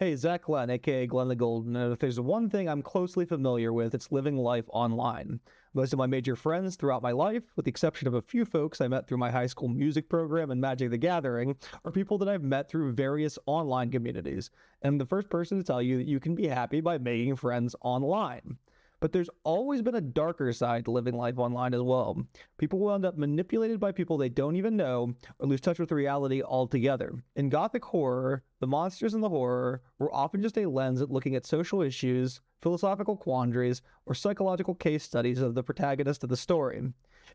Hey, Zach Glenn, aka Glenn the Golden, and if there's one thing I'm closely familiar with, it's living life online. Most of my major friends throughout my life, with the exception of a few folks I met through my high school music program and Magic the Gathering, are people that I've met through various online communities. And I'm the first person to tell you that you can be happy by making friends online. But there's always been a darker side to living life online as well. People will end up manipulated by people they don't even know or lose touch with reality altogether. In Gothic horror, the monsters in the horror were often just a lens at looking at social issues, philosophical quandaries, or psychological case studies of the protagonist of the story.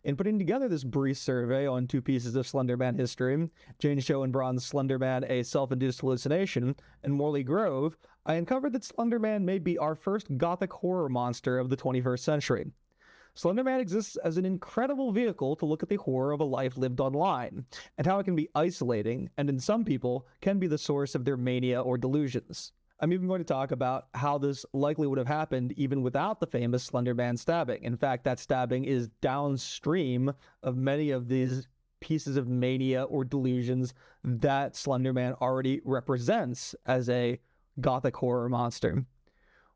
In putting together this brief survey on two pieces of Slenderman history, Jane Schoenbrun's Slenderman, A Self-Induced Hallucination, and Morley Grove, I uncovered that Slenderman may be our first gothic horror monster of the 21st century. Slenderman exists as an incredible vehicle to look at the horror of a life lived online, and how it can be isolating, and in some people, can be the source of their mania or delusions. I'm even going to talk about how this likely would have happened even without the famous Slenderman stabbing. In fact, that stabbing is downstream of many of these pieces of mania or delusions that Slenderman already represents as a gothic horror monster.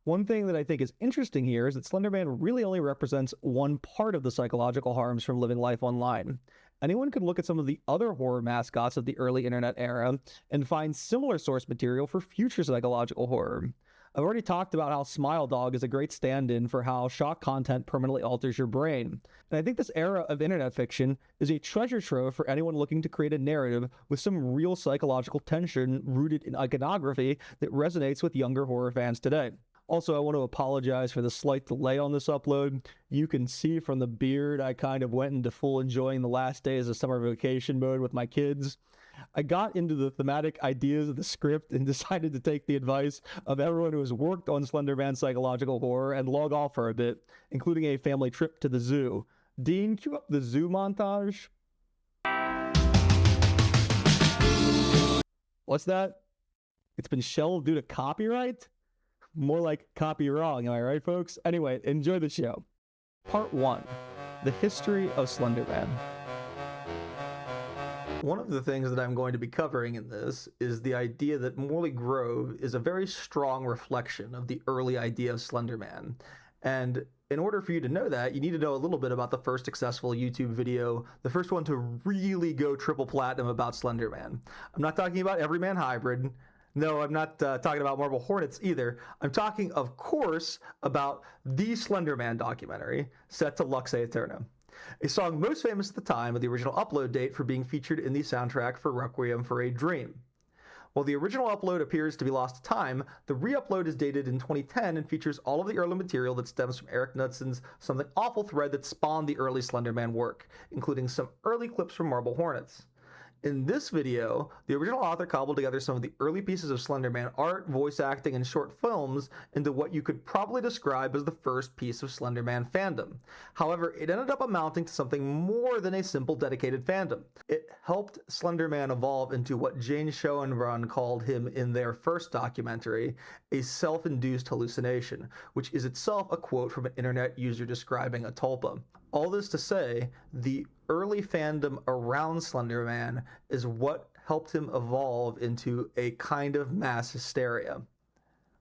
One thing that I think is interesting here is that Slenderman really only represents one part of the psychological harms from living life online. Anyone could look at some of the other horror mascots of the early internet era and find similar source material for future psychological horror. I've already talked about how Smile Dog is a great stand-in for how shock content permanently alters your brain. And I think this era of internet fiction is a treasure trove for anyone looking to create a narrative with some real psychological tension rooted in iconography that resonates with younger horror fans today. Also, I want to apologize for the slight delay on this upload. You can see from the beard I kind of went into full enjoying the last days of summer vacation mode with my kids. I got into the thematic ideas of the script and decided to take the advice of everyone who has worked on Slenderman psychological horror and log off for a bit, including a family trip to the zoo. Dean, cue up the zoo montage. What's that? It's been shelved due to copyright? More like copy wrong, am I right, folks? Anyway, enjoy the show. Part 1. The History of Slenderman. One of the things that I'm going to be covering in this is the idea that Morley Grove is a very strong reflection of the early idea of Slenderman. And in order for you to know that, you need to know a little bit about the first successful YouTube video, the first one to really go triple platinum about Slenderman. I'm not talking about Everyman Hybrid. No, I'm not talking about Marble Hornets either. I'm talking, of course, about the Slenderman documentary set to Lux Aeterna, a song most famous at the time of the original upload date for being featured in the soundtrack for Requiem for a Dream. While the original upload appears to be lost to time, the re-upload is dated in 2010 and features all of the early material that stems from Eric Knudson's Something Awful thread that spawned the early Slenderman work, including some early clips from Marble Hornets. In this video, the original author cobbled together some of the early pieces of Slenderman art, voice acting, and short films into what you could probably describe as the first piece of Slenderman fandom. However, it ended up amounting to something more than a simple dedicated fandom. It helped Slenderman evolve into what Jane Schoenbrun called him in their first documentary, a self-induced hallucination, which is itself a quote from an internet user describing a tulpa. All this to say, the early fandom around Slenderman is what helped him evolve into a kind of mass hysteria.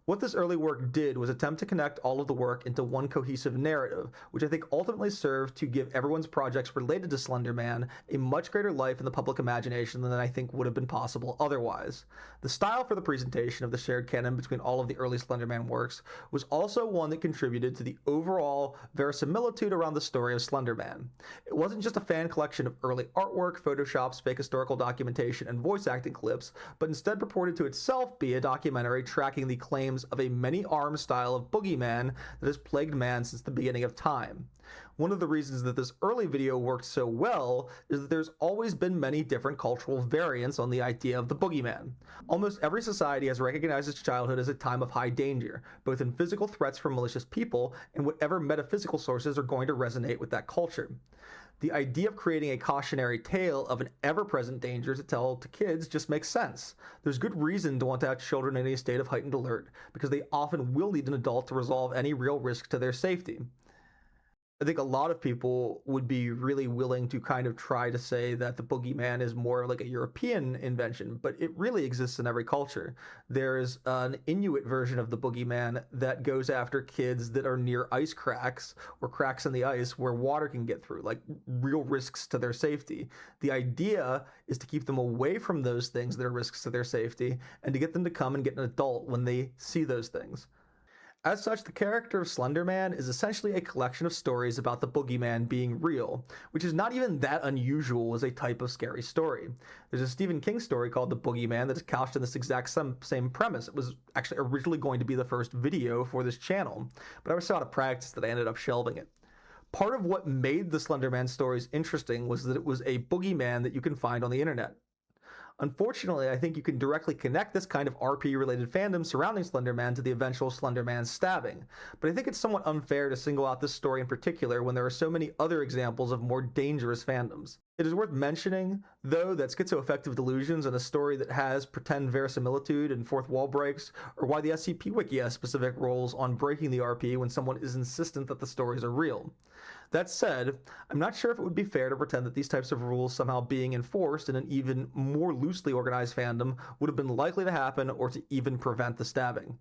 What this early work did was attempt to connect all of the work into one cohesive narrative, which I think ultimately served to give everyone's projects related to Slenderman a much greater life in the public imagination than I think would have been possible otherwise. The style for the presentation of the shared canon between all of the early Slenderman works was also one that contributed to the overall verisimilitude around the story of Slenderman. It wasn't just a fan collection of early artwork, photoshops, fake historical documentation, and voice acting clips, but instead purported to itself be a documentary tracking the claims of a many-armed style of boogeyman that has plagued man since the beginning of time. One of the reasons that this early video worked so well is that there's always been many different cultural variants on the idea of the boogeyman. Almost every society has recognized its childhood as a time of high danger, both in physical threats from malicious people and whatever metaphysical sources are going to resonate with that culture. The idea of creating a cautionary tale of an ever-present danger to tell to kids just makes sense. There's good reason to want to have children in a state of heightened alert, because they often will need an adult to resolve any real risk to their safety. I think a lot of people would be really willing to kind of try to say that the boogeyman is more like a European invention, but it really exists in every culture. There's an Inuit version of the boogeyman that goes after kids that are near ice cracks or cracks in the ice where water can get through, like real risks to their safety. The idea is to keep them away from those things that are risks to their safety and to get them to come and get an adult when they see those things. As such, the character of Slenderman is essentially a collection of stories about the boogeyman being real, which is not even that unusual as a type of scary story. There's a Stephen King story called The Boogeyman that is couched in this exact same premise. It was actually originally going to be the first video for this channel, but I was so out of practice that I ended up shelving it. Part of what made the Slenderman stories interesting was that it was a boogeyman that you can find on the internet. Unfortunately, I think you can directly connect this kind of RP-related fandom surrounding Slenderman to the eventual Slenderman stabbing, but I think it's somewhat unfair to single out this story in particular when there are so many other examples of more dangerous fandoms. It is worth mentioning, though, that schizoaffective delusions and a story that has pretend verisimilitude and fourth wall breaks are why the SCP Wiki has specific rules on breaking the RP when someone is insistent that the stories are real. That said, I'm not sure if it would be fair to pretend that these types of rules somehow being enforced in an even more loosely organized fandom would have been likely to happen or to even prevent the stabbing.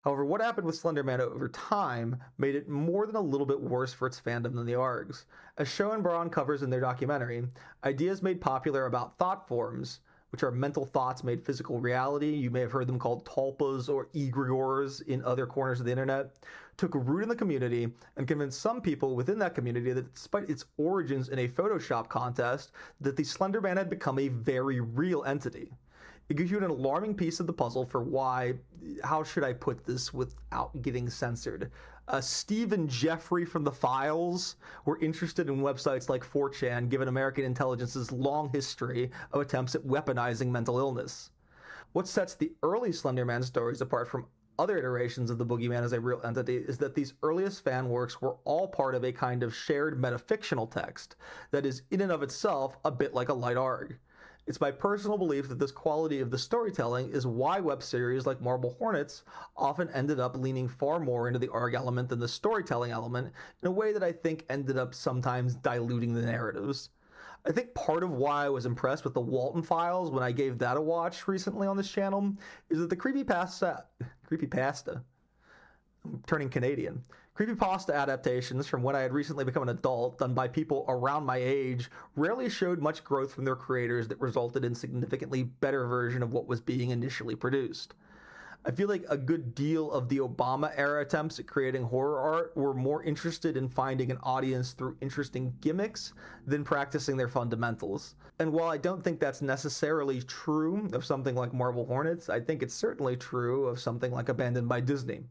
However, what happened with Slenderman over time made it more than a little bit worse for its fandom than the ARGs. As Schoenbrun covers in their documentary, ideas made popular about thought forms, which are mental thoughts made physical reality, you may have heard them called tulpas or egregores in other corners of the internet, took root in the community and convinced some people within that community that despite its origins in a Photoshop contest, that the Slenderman had become a very real entity. It gives you an alarming piece of the puzzle for why, how should I put this without getting censored? Steve and Jeffrey from The Files were interested in websites like 4chan, given American intelligence's long history of attempts at weaponizing mental illness. What sets the early Slenderman stories apart from other iterations of the boogeyman as a real entity is that these earliest fan works were all part of a kind of shared metafictional text that is in and of itself a bit like a light ARG. It's my personal belief that this quality of the storytelling is why web series like Marble Hornets often ended up leaning far more into the ARG element than the storytelling element in a way that I think ended up sometimes diluting the narratives. I think part of why I was impressed with the Walton Files when I gave that a watch recently on this channel is that the creepypasta, I'm turning Canadian, creepypasta adaptations from when I had recently become an adult, done by people around my age, rarely showed much growth from their creators that resulted in significantly better version of what was being initially produced. I feel like a good deal of the Obama-era attempts at creating horror art were more interested in finding an audience through interesting gimmicks than practicing their fundamentals. And while I don't think that's necessarily true of something like Marble Hornets, I think it's certainly true of something like Abandoned by Disney.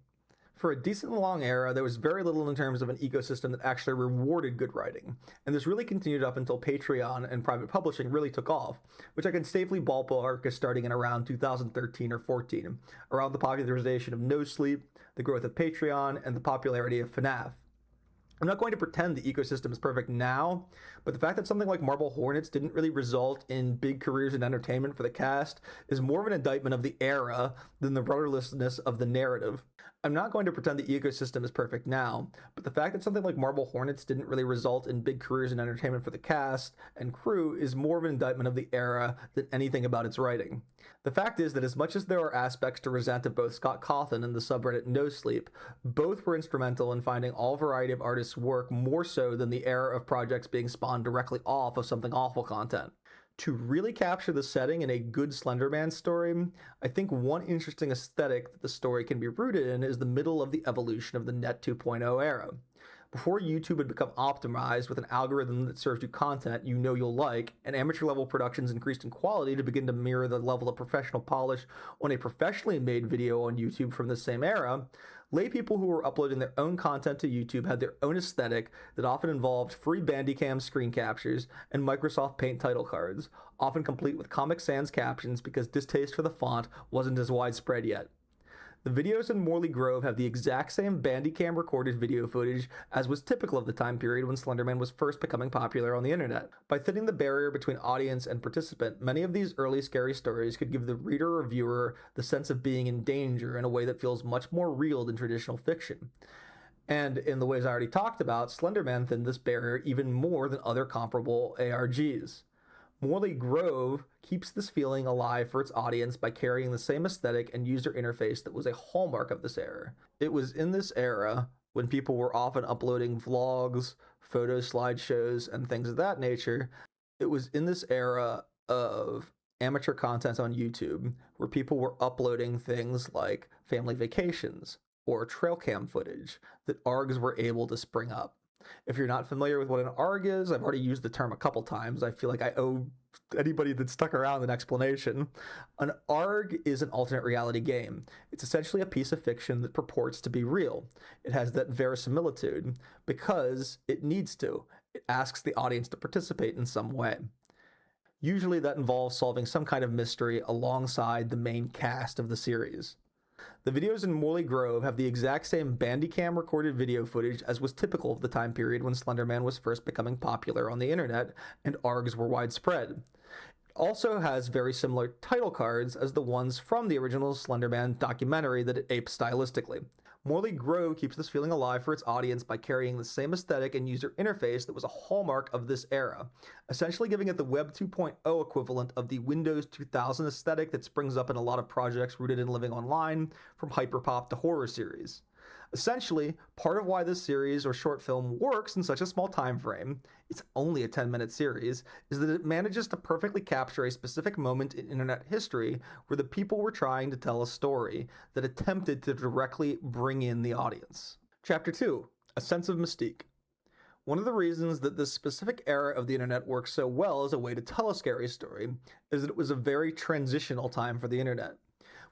For a decent long era, there was very little in terms of an ecosystem that actually rewarded good writing, and this really continued up until Patreon and private publishing really took off, which I can safely ballpark as starting in around 2013 or 14, around the popularization of No Sleep, the growth of Patreon, and the popularity of FNAF. I'm not going to pretend the ecosystem is perfect now, but the fact that something like Marble Hornets didn't really result in big careers in entertainment for the cast is more of an indictment of the era than the rudderlessness of the narrative. I'm not going to pretend the ecosystem is perfect now, but the fact that something like Marble Hornets didn't really result in big careers in entertainment for the cast and crew is more of an indictment of the era than anything about its writing. The fact is that as much as there are aspects to resent of both Scott Cawthon and the subreddit No Sleep, both were instrumental in finding all variety of artists' work more so than the era of projects being spawned directly off of something awful content. To really capture the setting in a good Slenderman story, I think one interesting aesthetic that the story can be rooted in is the middle of the evolution of the Net 2.0 era. Before YouTube had become optimized with an algorithm that serves you content you know you'll like, and amateur level productions increased in quality to begin to mirror the level of professional polish on a professionally made video on YouTube from the same era, lay people who were uploading their own content to YouTube had their own aesthetic that often involved free Bandicam screen captures and Microsoft Paint title cards, often complete with Comic Sans captions because distaste for the font wasn't as widespread yet. The videos in Morley Grove have the exact same Bandicam recorded video footage as was typical of the time period when Slenderman was first becoming popular on the internet. By thinning the barrier between audience and participant, many of these early scary stories could give the reader or viewer the sense of being in danger in a way that feels much more real than traditional fiction. And in the ways I already talked about, Slenderman thinned this barrier even more than other comparable ARGs. Morley Grove keeps this feeling alive for its audience by carrying the same aesthetic and user interface that was a hallmark of this era. It was in this era, when people were often uploading vlogs, photo slideshows, and things of that nature, it was in this era of amateur content on YouTube where people were uploading things like family vacations or trail cam footage that ARGs were able to spring up. If you're not familiar with what an ARG is, I've already used the term a couple times. I feel like I owe anybody that stuck around an explanation. An ARG is an alternate reality game. It's essentially a piece of fiction that purports to be real. It has that verisimilitude because it needs to. It asks the audience to participate in some way. Usually that involves solving some kind of mystery alongside the main cast of the series. The videos in Morley Grove have the exact same Bandicam recorded video footage as was typical of the time period when Slenderman was first becoming popular on the internet and ARGs were widespread. It also has very similar title cards as the ones from the original Slenderman documentary that it apes stylistically. Morley Grove keeps this feeling alive for its audience by carrying the same aesthetic and user interface that was a hallmark of this era, essentially giving it the Web 2.0 equivalent of the Windows 2000 aesthetic that springs up in a lot of projects rooted in living online, from hyperpop to horror series. Essentially, part of why this series or short film works in such a small time frame, it's only a 10-minute series, is that it manages to perfectly capture a specific moment in internet history where the people were trying to tell a story that attempted to directly bring in the audience. Chapter 2, A Sense of Mystique. One of the reasons that this specific era of the internet works so well as a way to tell a scary story is that it was a very transitional time for the internet.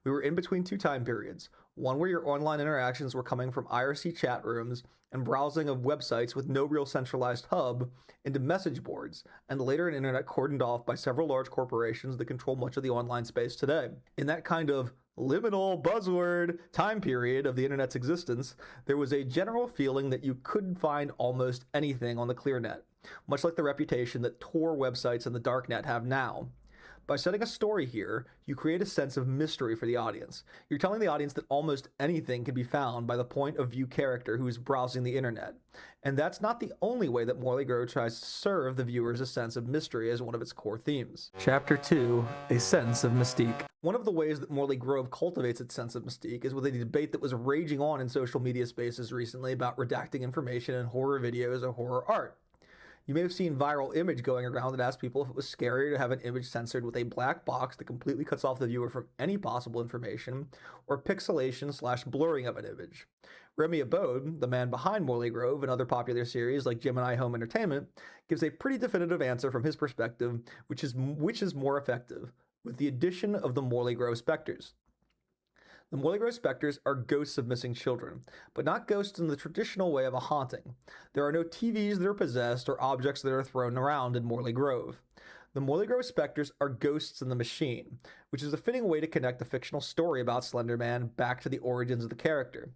We were in between two time periods, one where your online interactions were coming from IRC chat rooms and browsing of websites with no real centralized hub into message boards, and later an internet cordoned off by several large corporations that control much of the online space today. In that kind of liminal buzzword time period of the internet's existence, there was a general feeling that you could find almost anything on the clearnet, much like the reputation that Tor websites and the darknet have now. By setting a story here, you create a sense of mystery for the audience. You're telling the audience that almost anything can be found by the point of view character who is browsing the internet. And that's not the only way that Morley Grove tries to serve the viewers a sense of mystery as one of its core themes. Chapter 2, A Sense of Mystique. One of the ways that Morley Grove cultivates its sense of mystique is with a debate that was raging on in social media spaces recently about redacting information in horror videos or horror art. You may have seen viral image going around that asked people if it was scarier to have an image censored with a black box that completely cuts off the viewer from any possible information, or pixelation/blurring of an image. Remy Abode, the man behind Morley Grove and other popular series like Gemini Home Entertainment, gives a pretty definitive answer from his perspective, which is more effective, with the addition of the Morley Grove specters. The Morley Grove specters are ghosts of missing children, but not ghosts in the traditional way of a haunting. There are no TVs that are possessed or objects that are thrown around in Morley Grove. The Morley Grove specters are ghosts in the machine, which is a fitting way to connect the fictional story about Slenderman back to the origins of the character.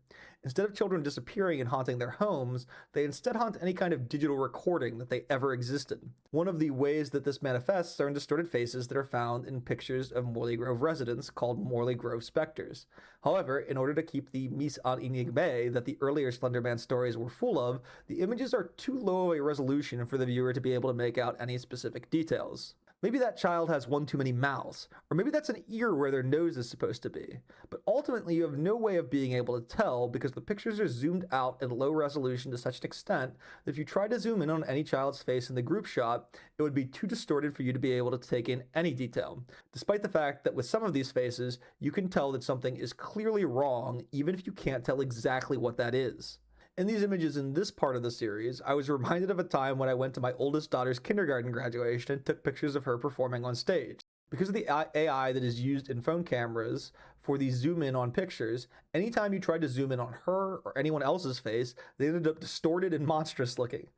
Instead of children disappearing and haunting their homes, they instead haunt any kind of digital recording that they ever existed. One of the ways that this manifests are in distorted faces that are found in pictures of Morley Grove residents called Morley Grove specters. However, in order to keep the mise en énigme that the earlier Slenderman stories were full of, the images are too low of a resolution for the viewer to be able to make out any specific details. Maybe that child has one too many mouths, or maybe that's an ear where their nose is supposed to be. But ultimately, you have no way of being able to tell because the pictures are zoomed out in low resolution to such an extent that if you tried to zoom in on any child's face in the group shot, it would be too distorted for you to be able to take in any detail. Despite the fact that with some of these faces, you can tell that something is clearly wrong, even if you can't tell exactly what that is. In these images in this part of the series, I was reminded of a time when I went to my oldest daughter's kindergarten graduation and took pictures of her performing on stage. Because of the AI that is used in phone cameras for the zoom in on pictures, anytime you tried to zoom in on her or anyone else's face, they ended up distorted and monstrous looking.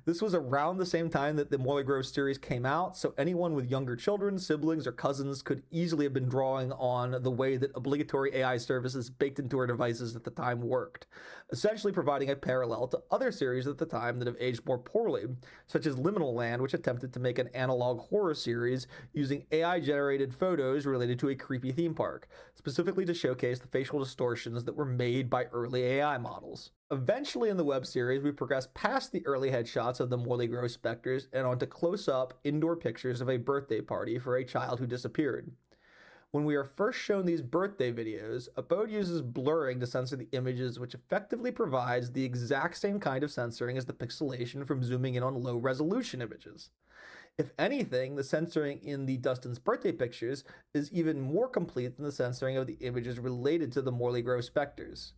This was around the same time that the Morley Grove series came out, so anyone with younger children, siblings, or cousins could easily have been drawing on the way that obligatory AI services baked into our devices at the time worked, essentially providing a parallel to other series at the time that have aged more poorly, such as Liminal Land, which attempted to make an analog horror series using AI-generated photos related to a creepy theme park, specifically to showcase the facial distortions that were made by early AI models. Eventually in the web series, we progress past the early headshots of the Morley Grove specters and onto close-up indoor pictures of a birthday party for a child who disappeared. When we are first shown these birthday videos, Abode uses blurring to censor the images, which effectively provides the exact same kind of censoring as the pixelation from zooming in on low-resolution images. If anything, the censoring in the Dustin's birthday pictures is even more complete than the censoring of the images related to the Morley Grove specters.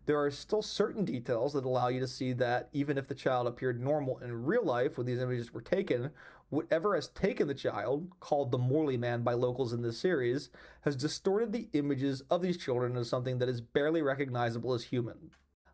There are still certain details that allow you to see that even if the child appeared normal in real life when these images were taken, whatever has taken the child, called the Morley Man by locals in this series, has distorted the images of these children into something that is barely recognizable as human.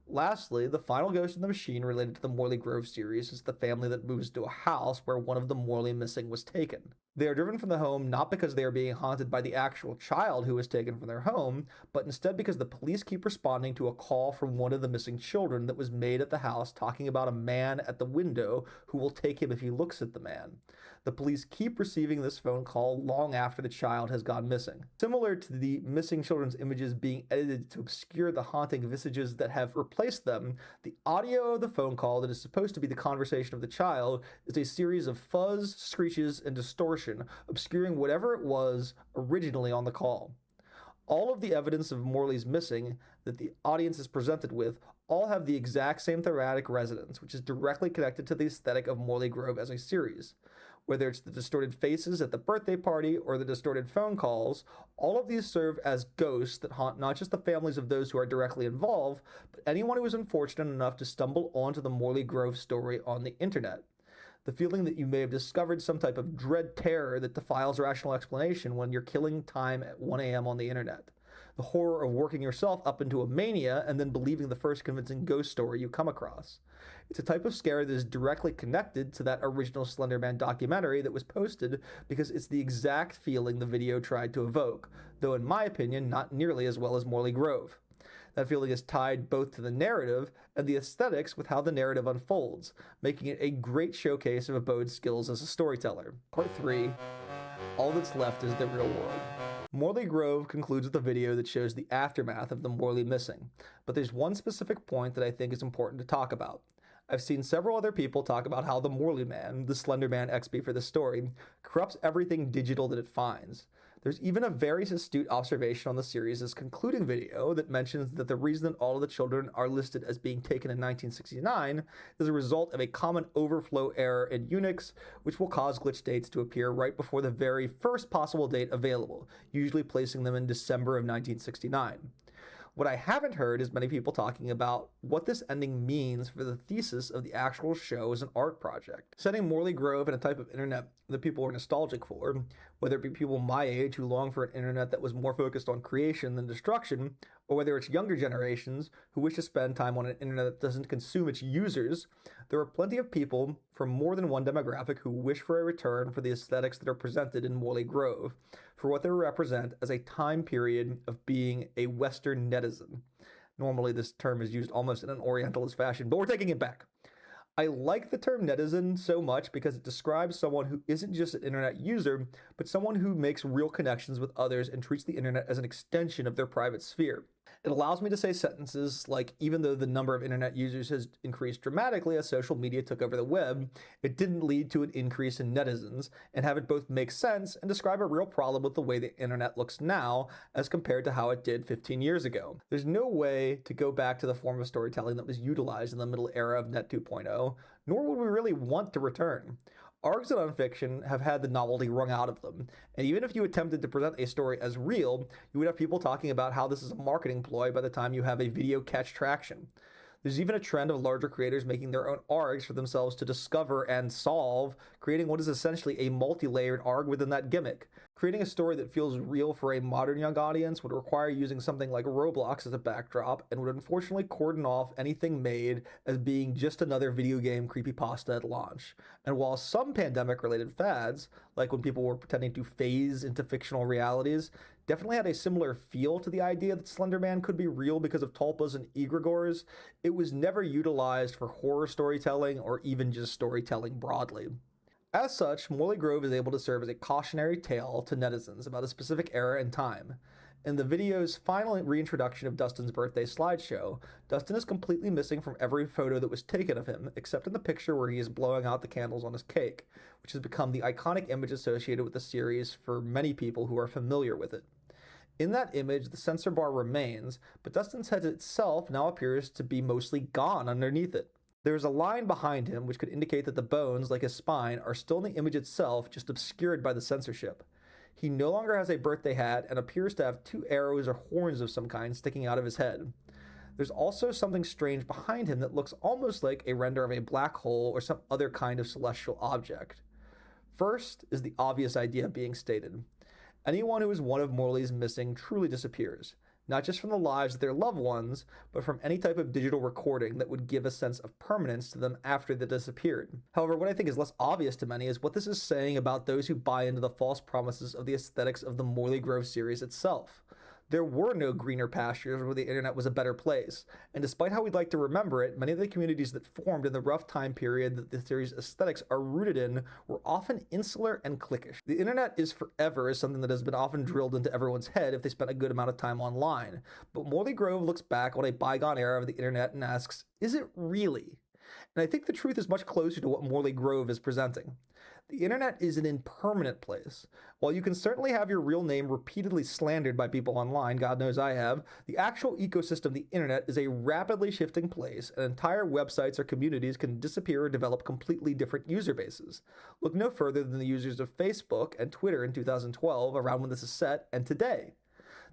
Lastly, the final ghost in the machine related to the Morley Grove series is the family that moves to a house where one of the Morley missing was taken. They are driven from the home not because they are being haunted by the actual child who was taken from their home, but instead because the police keep responding to a call from one of the missing children that was made at the house talking about a man at the window who will take him if he looks at the man. The police keep receiving this phone call long after the child has gone missing. Similar to the missing children's images being edited to obscure the haunting visages that have replaced them, the audio of the phone call that is supposed to be the conversation of the child is a series of fuzz, screeches, and distortion, obscuring whatever it was originally on the call. All of the evidence of Morley's missing that the audience is presented with all have the exact same thematic resonance, which is directly connected to the aesthetic of Morley Grove as a series. Whether it's the distorted faces at the birthday party or the distorted phone calls, all of these serve as ghosts that haunt not just the families of those who are directly involved, but anyone who is unfortunate enough to stumble onto the Morley Grove story on the internet. The feeling that you may have discovered some type of dread terror that defiles rational explanation when you're killing time at 1 a.m. on the internet. The horror of working yourself up into a mania and then believing the first convincing ghost story you come across. It's a type of scare that is directly connected to that original Slenderman documentary that was posted because it's the exact feeling the video tried to evoke, though in my opinion not nearly as well as Morley Grove. That feeling is tied both to the narrative and the aesthetics with how the narrative unfolds, making it a great showcase of Abode's skills as a storyteller. Part 3, All That's Left is the Real World. Morley Grove concludes with a video that shows the aftermath of the Morley missing, but there's one specific point that I think is important to talk about. I've seen several other people talk about how the Morley Man, the Slenderman XP for the story, corrupts everything digital that it finds. There's even a very astute observation on the series' concluding video that mentions that the reason that all of the children are listed as being taken in 1969 is a result of a common overflow error in Unix, which will cause glitch dates to appear right before the very first possible date available, usually placing them in December of 1969. What I haven't heard is many people talking about what this ending means for the thesis of the actual show as an art project. Setting Morley Grove in a type of internet that people are nostalgic for, whether it be people my age who long for an internet that was more focused on creation than destruction, or whether it's younger generations who wish to spend time on an internet that doesn't consume its users, there are plenty of people from more than one demographic who wish for a return for the aesthetics that are presented in Morley Grove, for what they represent as a time period of being a Western netizen. Normally this term is used almost in an Orientalist fashion, but we're taking it back. I like the term netizen so much because it describes someone who isn't just an internet user, but someone who makes real connections with others and treats the internet as an extension of their private sphere. It allows me to say sentences like, even though the number of internet users has increased dramatically as social media took over the web, it didn't lead to an increase in netizens, and have it both make sense and describe a real problem with the way the internet looks now as compared to how it did 15 years ago. There's no way to go back to the form of storytelling that was utilized in the middle era of Net 2.0, nor would we really want to return. Arcs in nonfiction have had the novelty wrung out of them, and even if you attempted to present a story as real, you would have people talking about how this is a marketing ploy by the time you have a video catch traction. There's even a trend of larger creators making their own arcs for themselves to discover and solve, creating what is essentially a multi-layered arc within that gimmick. Creating a story that feels real for a modern young audience would require using something like Roblox as a backdrop, and would unfortunately cordon off anything made as being just another video game creepypasta at launch. And while some pandemic-related fads, like when people were pretending to phase into fictional realities, definitely had a similar feel to the idea that Slenderman could be real because of tulpas and egregores, it was never utilized for horror storytelling or even just storytelling broadly. As such, Morley Grove is able to serve as a cautionary tale to netizens about a specific era and time. In the video's final reintroduction of Dustin's birthday slideshow, Dustin is completely missing from every photo that was taken of him, except in the picture where he is blowing out the candles on his cake, which has become the iconic image associated with the series for many people who are familiar with it. In that image, the censor bar remains, but Dustin's head itself now appears to be mostly gone underneath it. There is a line behind him which could indicate that the bones, like his spine, are still in the image itself, just obscured by the censorship. He no longer has a birthday hat and appears to have 2 arrows or horns of some kind sticking out of his head. There's also something strange behind him that looks almost like a render of a black hole or some other kind of celestial object. First is the obvious idea being stated. Anyone who is one of Morley's missing truly disappears, not just from the lives of their loved ones, but from any type of digital recording that would give a sense of permanence to them after they disappeared. However, what I think is less obvious to many is what this is saying about those who buy into the false promises of the aesthetics of the Morley Grove series itself. There were no greener pastures where the internet was a better place, and despite how we'd like to remember it, many of the communities that formed in the rough time period that the series' aesthetics are rooted in were often insular and cliquish. The internet is forever is something that has been often drilled into everyone's head if they spent a good amount of time online, but Morley Grove looks back on a bygone era of the internet and asks, is it really? And I think the truth is much closer to what Morley Grove is presenting. The internet is an impermanent place. While you can certainly have your real name repeatedly slandered by people online, God knows I have, the actual ecosystem of the internet is a rapidly shifting place, and entire websites or communities can disappear or develop completely different user bases. Look no further than the users of Facebook and Twitter in 2012, around when this is set, and today.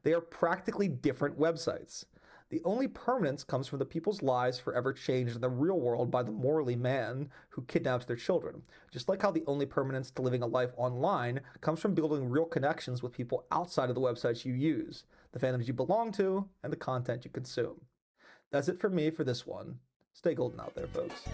They are practically different websites. The only permanence comes from the people's lives forever changed in the real world by the Morley man who kidnaps their children, just like how the only permanence to living a life online comes from building real connections with people outside of the websites you use, the fandoms you belong to, and the content you consume. That's it for me for this one. Stay golden out there, folks.